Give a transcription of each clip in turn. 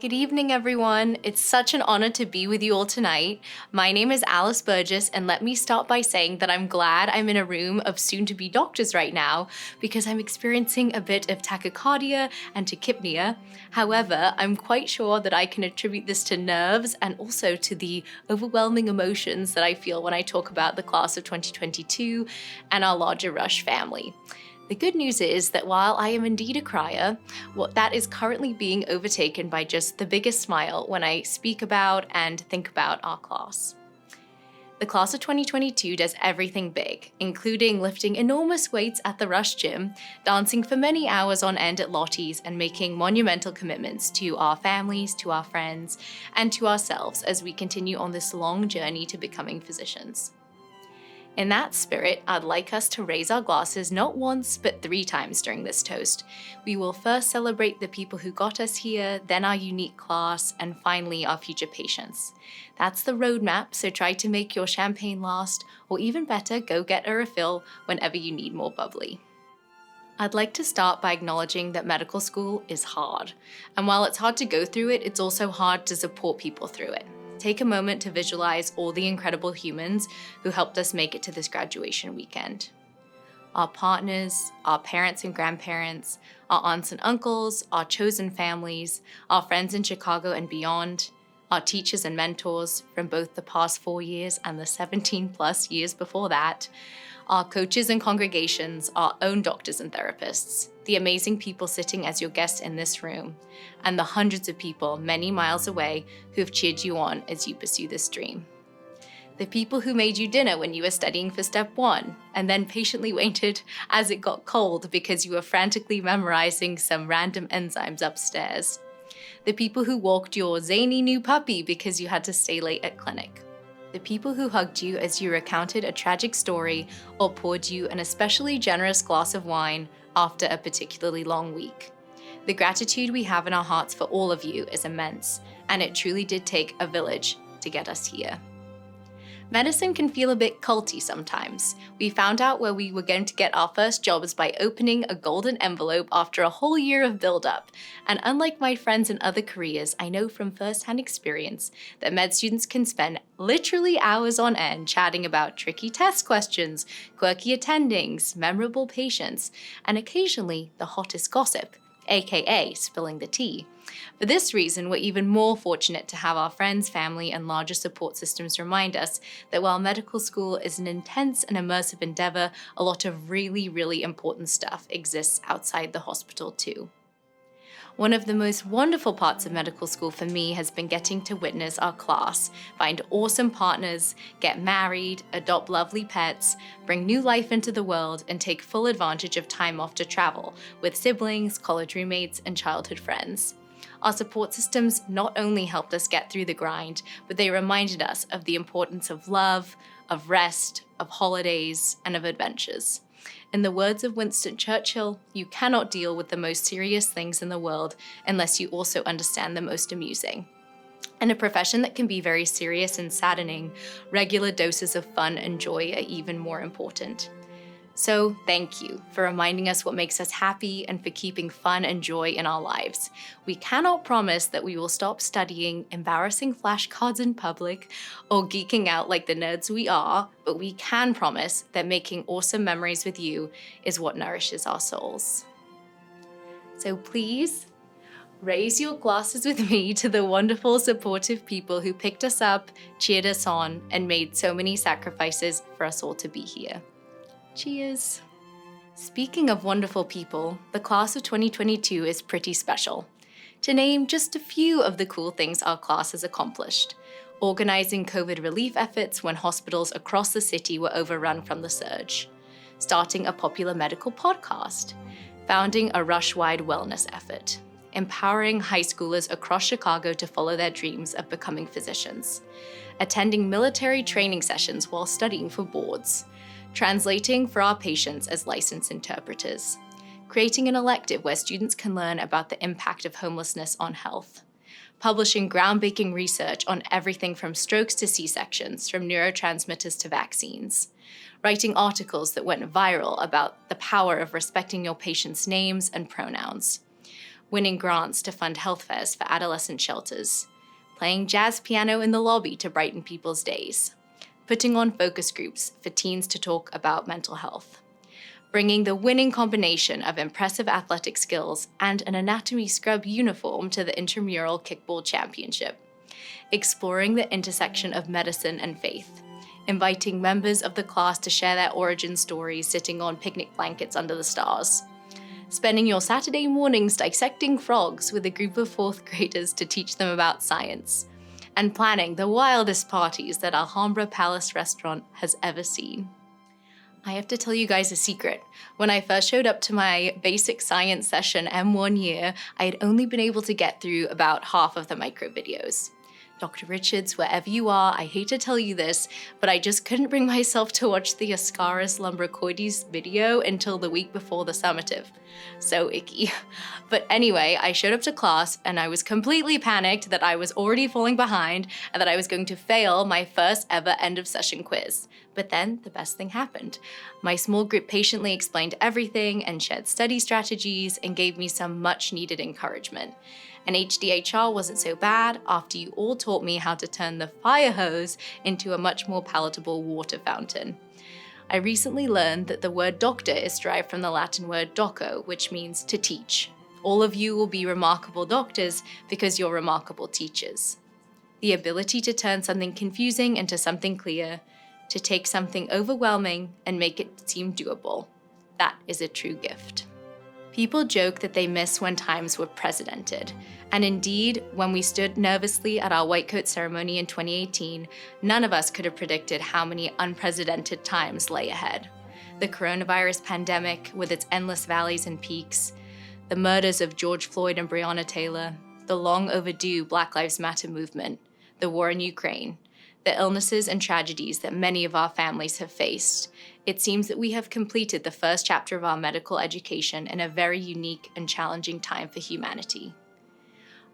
Good evening, everyone. It's such an honor to be with you all tonight. My name is Alice Burgess, and let me start by saying that I'm glad I'm in a room of soon-to-be doctors right now because I'm experiencing a bit of tachycardia and tachypnea. However, I'm quite sure that I can attribute this to nerves and also to the overwhelming emotions that I feel when I talk about the class of 2022 and our larger Rush family. The good news is that while I am indeed a crier, that is currently being overtaken by just the biggest smile when I speak about and think about our class. The class of 2022 does everything big, including lifting enormous weights at the Rush Gym, dancing for many hours on end at Lottie's, and making monumental commitments to our families, to our friends, and to ourselves as we continue on this long journey to becoming physicians. In that spirit, I'd like us to raise our glasses not once, but 3 times during this toast. We will first celebrate the people who got us here, then our unique class, and finally our future patients. That's the roadmap, so try to make your champagne last, or even better, go get a refill whenever you need more bubbly. I'd like to start by acknowledging that medical school is hard. And while it's hard to go through it, it's also hard to support people through it. Take a moment to visualize all the incredible humans who helped us make it to this graduation weekend. Our partners, our parents and grandparents, our aunts and uncles, our chosen families, our friends in Chicago and beyond, our teachers and mentors from both the past 4 years and the 17 plus years before that, our coaches and congregations, our own doctors and therapists, the amazing people sitting as your guests in this room, and the hundreds of people many miles away who have cheered you on as you pursue this dream. The people who made you dinner when you were studying for step 1, and then patiently waited as it got cold because you were frantically memorizing some random enzymes upstairs. The people who walked your zany new puppy because you had to stay late at clinic. The people who hugged you as you recounted a tragic story or poured you an especially generous glass of wine after a particularly long week. The gratitude we have in our hearts for all of you is immense, and it truly did take a village to get us here. Medicine can feel a bit culty sometimes. We found out where we were going to get our first jobs by opening a golden envelope after a whole year of build-up. And unlike my friends in other careers, I know from first-hand experience that med students can spend literally hours on end chatting about tricky test questions, quirky attendings, memorable patients, and occasionally the hottest gossip, aka spilling the tea. For this reason, we're even more fortunate to have our friends, family, and larger support systems remind us that while medical school is an intense and immersive endeavor, a lot of really, really important stuff exists outside the hospital too. One of the most wonderful parts of medical school for me has been getting to witness our class, find awesome partners, get married, adopt lovely pets, bring new life into the world, and take full advantage of time off to travel with siblings, college roommates, and childhood friends. Our support systems not only helped us get through the grind, but they reminded us of the importance of love, of rest, of holidays, and of adventures. In the words of Winston Churchill, you cannot deal with the most serious things in the world unless you also understand the most amusing. In a profession that can be very serious and saddening, regular doses of fun and joy are even more important. So thank you for reminding us what makes us happy and for keeping fun and joy in our lives. We cannot promise that we will stop studying embarrassing flashcards in public or geeking out like the nerds we are, but we can promise that making awesome memories with you is what nourishes our souls. So please, raise your glasses with me to the wonderful, supportive people who picked us up, cheered us on, and made so many sacrifices for us all to be here. Cheers. Speaking of wonderful people, the class of 2022 is pretty special. To name just a few of the cool things our class has accomplished: organizing COVID relief efforts when hospitals across the city were overrun from the surge, starting a popular medical podcast, founding a Rush-wide wellness effort, empowering high schoolers across Chicago to follow their dreams of becoming physicians, attending military training sessions while studying for boards, translating for our patients as licensed interpreters, creating an elective where students can learn about the impact of homelessness on health, publishing groundbreaking research on everything from strokes to C-sections, from neurotransmitters to vaccines, writing articles that went viral about the power of respecting your patients' names and pronouns, winning grants to fund health fairs for adolescent shelters, playing jazz piano in the lobby to brighten people's days, putting on focus groups for teens to talk about mental health, bringing the winning combination of impressive athletic skills and an anatomy scrub uniform to the intramural kickball championship, exploring the intersection of medicine and faith, inviting members of the class to share their origin stories sitting on picnic blankets under the stars, spending your Saturday mornings dissecting frogs with a group of fourth graders to teach them about science, and planning the wildest parties that Alhambra Palace restaurant has ever seen. I have to tell you guys a secret. When I first showed up to my basic science session M1 year, I had only been able to get through about half of the micro videos. Dr. Richards, wherever you are, I hate to tell you this, but I just couldn't bring myself to watch the Ascaris lumbricoides video until the week before the summative. So icky. But anyway, I showed up to class and I was completely panicked that I was already falling behind and that I was going to fail my first ever end of session quiz. But then the best thing happened. My small group patiently explained everything and shared study strategies and gave me some much needed encouragement. And HDHR wasn't so bad after you all taught me how to turn the fire hose into a much more palatable water fountain. I recently learned that the word doctor is derived from the Latin word doco, which means to teach. All of you will be remarkable doctors because you're remarkable teachers. The ability to turn something confusing into something clear, to take something overwhelming and make it seem doable. That is a true gift. People joke that they miss when times were precedented. And indeed, when we stood nervously at our white coat ceremony in 2018, none of us could have predicted how many unprecedented times lay ahead. The coronavirus pandemic with its endless valleys and peaks, the murders of George Floyd and Breonna Taylor, the long overdue Black Lives Matter movement, the war in Ukraine, the illnesses and tragedies that many of our families have faced. It seems that we have completed the first chapter of our medical education in a very unique and challenging time for humanity.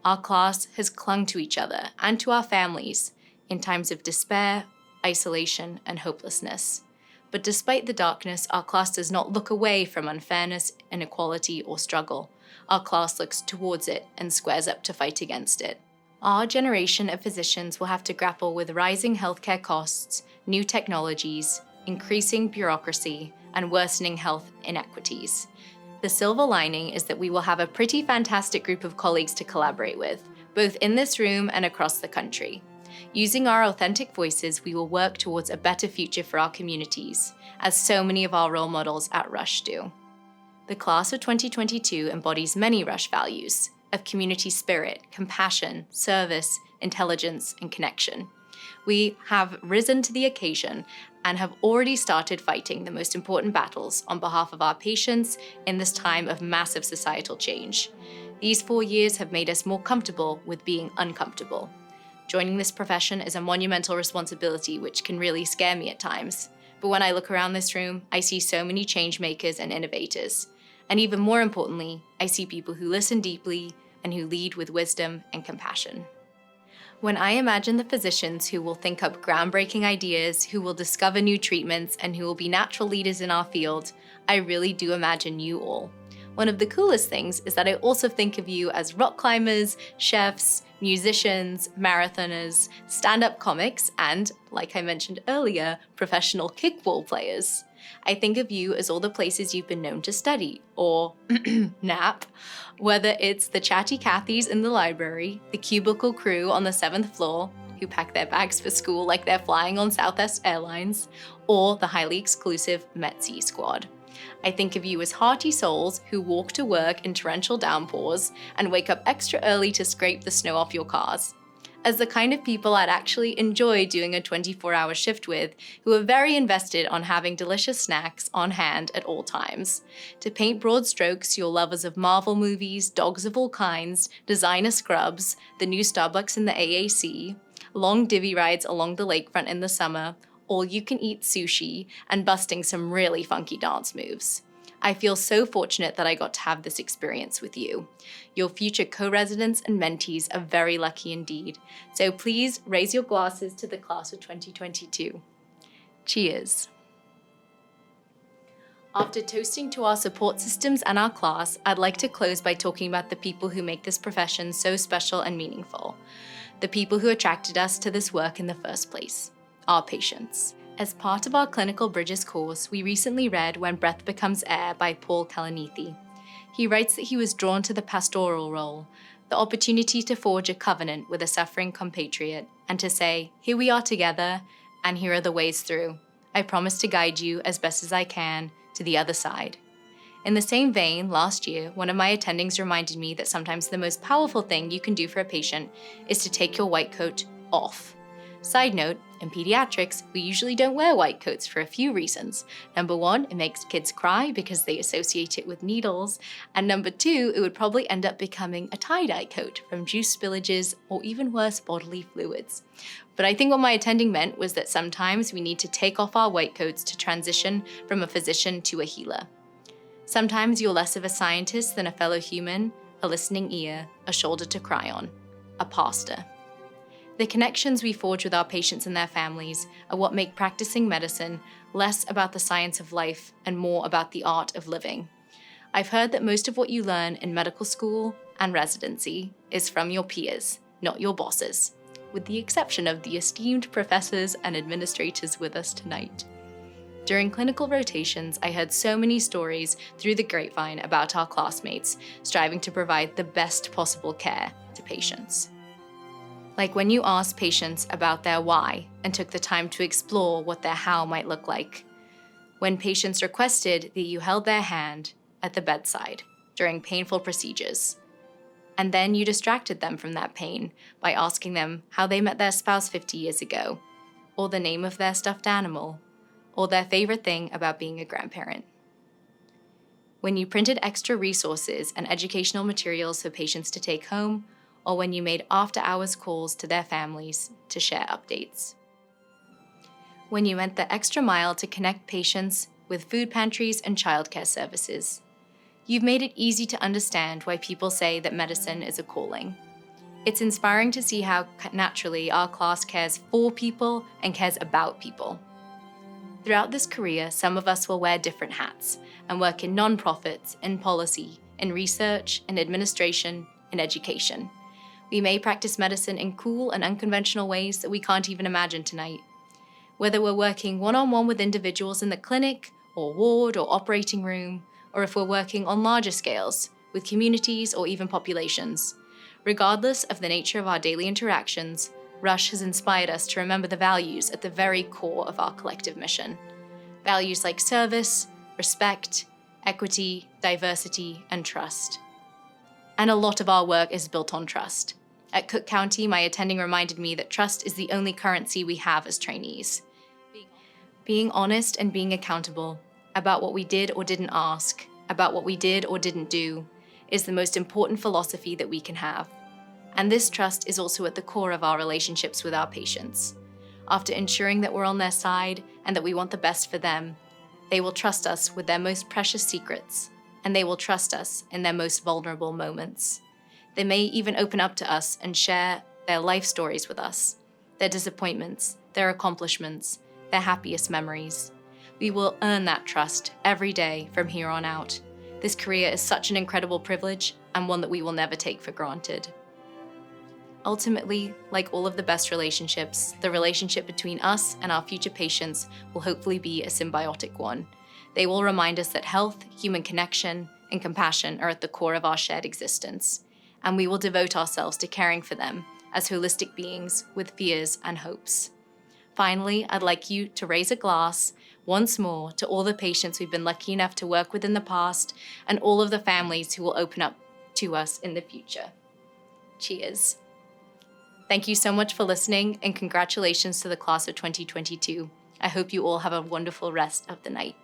Our class has clung to each other and to our families in times of despair, isolation, and hopelessness. But despite the darkness, our class does not look away from unfairness, inequality, or struggle. Our class looks towards it and squares up to fight against it. Our generation of physicians will have to grapple with rising healthcare costs, new technologies, increasing bureaucracy, and worsening health inequities. The silver lining is that we will have a pretty fantastic group of colleagues to collaborate with, both in this room and across the country. Using our authentic voices, we will work towards a better future for our communities, as so many of our role models at Rush do. The class of 2022 embodies many Rush values of community spirit, compassion, service, intelligence, and connection. We have risen to the occasion and have already started fighting the most important battles on behalf of our patients in this time of massive societal change. These 4 years have made us more comfortable with being uncomfortable. Joining this profession is a monumental responsibility which can really scare me at times. But when I look around this room, I see so many change makers and innovators. And even more importantly, I see people who listen deeply and who lead with wisdom and compassion. When I imagine the physicians who will think up groundbreaking ideas, who will discover new treatments, and who will be natural leaders in our field, I really do imagine you all. One of the coolest things is that I also think of you as rock climbers, chefs, musicians, marathoners, stand-up comics, and, like I mentioned earlier, professional kickball players. I think of you as all the places you've been known to study, or nap, whether it's the chatty Cathys in the library, the cubicle crew on the 7th floor, who pack their bags for school like they're flying on Southwest Airlines, or the highly exclusive Met C squad. I think of you as hearty souls who walk to work in torrential downpours and wake up extra early to scrape the snow off your cars. As the kind of people I'd actually enjoy doing a 24-hour shift with, who are very invested on having delicious snacks on hand at all times. To paint broad strokes, you're lovers of Marvel movies, dogs of all kinds, designer scrubs, the new Starbucks in the AAC, long divvy rides along the lakefront in the summer, all-you-can-eat sushi, and busting some really funky dance moves. I feel so fortunate that I got to have this experience with you. Your future co-residents and mentees are very lucky indeed. So please raise your glasses to the class of 2022. Cheers. After toasting to our support systems and our class, I'd like to close by talking about the people who make this profession so special and meaningful. The people who attracted us to this work in the first place, our patients. As part of our Clinical Bridges course, we recently read When Breath Becomes Air by Paul Kalanithi. He writes that he was drawn to the pastoral role, the opportunity to forge a covenant with a suffering compatriot and to say, here we are together, and here are the ways through. I promise to guide you as best as I can to the other side. In the same vein, last year, one of my attendings reminded me that sometimes the most powerful thing you can do for a patient is to take your white coat off. Side note, in pediatrics, we usually don't wear white coats for a few reasons. Number one, it makes kids cry because they associate it with needles. And number two, it would probably end up becoming a tie-dye coat from juice spillages or even worse, bodily fluids. But I think what my attending meant was that sometimes we need to take off our white coats to transition from a physician to a healer. Sometimes you're less of a scientist than a fellow human, a listening ear, a shoulder to cry on, a pastor. The connections we forge with our patients and their families are what make practicing medicine less about the science of life and more about the art of living. I've heard that most of what you learn in medical school and residency is from your peers, not your bosses, with the exception of the esteemed professors and administrators with us tonight. During clinical rotations, I heard so many stories through the grapevine about our classmates striving to provide the best possible care to patients. Like when you asked patients about their why and took the time to explore what their how might look like. When patients requested that you held their hand at the bedside during painful procedures. And then you distracted them from that pain by asking them how they met their spouse 50 years ago, or the name of their stuffed animal, or their favorite thing about being a grandparent. When you printed extra resources and educational materials for patients to take home, or when you made after-hours calls to their families to share updates. When you went the extra mile to connect patients with food pantries and childcare services. You've made it easy to understand why people say that medicine is a calling. It's inspiring to see how naturally our class cares for people and cares about people. Throughout this career, some of us will wear different hats and work in nonprofits, in policy, in research, in administration, in education. We may practice medicine in cool and unconventional ways that we can't even imagine tonight. Whether we're working one-on-one with individuals in the clinic, or ward, or operating room, or if we're working on larger scales, with communities or even populations. Regardless of the nature of our daily interactions, Rush has inspired us to remember the values at the very core of our collective mission. Values like service, respect, equity, diversity, and trust. And a lot of our work is built on trust. At Cook County, my attending reminded me that trust is the only currency we have as trainees. Being honest and being accountable about what we did or didn't ask, about what we did or didn't do, is the most important philosophy that we can have. And this trust is also at the core of our relationships with our patients. After ensuring that we're on their side and that we want the best for them, they will trust us with their most precious secrets, and they will trust us in their most vulnerable moments. They may even open up to us and share their life stories with us, their disappointments, their accomplishments, their happiest memories. We will earn that trust every day from here on out. This career is such an incredible privilege and one that we will never take for granted. Ultimately, like all of the best relationships, the relationship between us and our future patients will hopefully be a symbiotic one. They will remind us that health, human connection, and compassion are at the core of our shared existence, and we will devote ourselves to caring for them as holistic beings with fears and hopes. Finally, I'd like you to raise a glass once more to all the patients we've been lucky enough to work with in the past and all of the families who will open up to us in the future. Cheers. Thank you so much for listening, and congratulations to the class of 2022. I hope you all have a wonderful rest of the night.